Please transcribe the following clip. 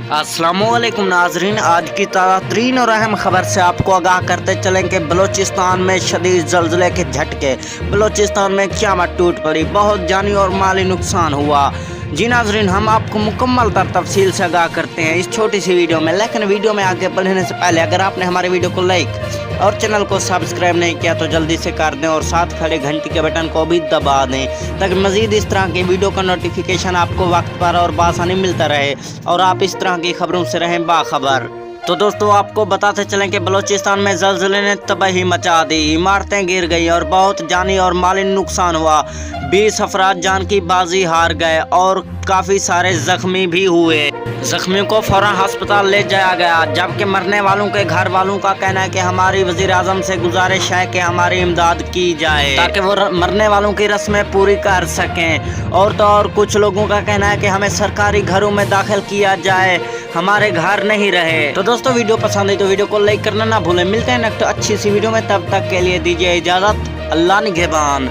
अस्सलामुअलैकुम नाजरीन, आज की ताज़ा तरीन और अहम खबर से आपको आगाह करते चलें कि बलूचिस्तान में शदीद ज़लज़ले के झटके। बलूचिस्तान में क़यामत टूट पड़ी, बहुत जानी और माली नुकसान हुआ। जी नाजरीन, हम आपको मुकम्मल तफसील से आगाह करते हैं इस छोटी सी वीडियो में। लेकिन वीडियो में आगे बढ़ने से पहले अगर आपने हमारे वीडियो को लाइक और चैनल को सब्सक्राइब नहीं किया तो जल्दी से कर दें और साथ खड़े घंटी के बटन को भी दबा दें ताकि मज़ीद इस तरह की वीडियो का नोटिफिकेशन आपको वक्त पर और बआसानी मिलता रहे और आप इस तरह की खबरों से रहें बाखबर। तो दोस्तों, आपको बताते चलें कि बलूचिस्तान में ज़लज़ले ने तबाही मचा दी, इमारतें गिर गई और बहुत जानी और माली नुकसान हुआ। 20 अफराद जान की बाजी हार गए और काफ़ी सारे ज़ख्मी भी हुए। ज़ख्मियों को फ़ौरन अस्पताल ले जाया गया, जबकि मरने वालों के घर वालों का कहना है कि हमारी वज़ीर आज़म से गुजारिश है कि हमारी इमदाद की जाए ताकि वो मरने वालों की रस्में पूरी कर सकें। और तो और कुछ लोगों का कहना है कि हमें सरकारी घरों में दाखिल किया जाए, हमारे घर नहीं रहे। तो दोस्तों, वीडियो पसंद आई तो वीडियो को लाइक करना ना भूलें। मिलते हैं नेक्स्ट अच्छी सी वीडियो में, तब तक के लिए दीजिए इजाज़त। अल्लाह निगहबान।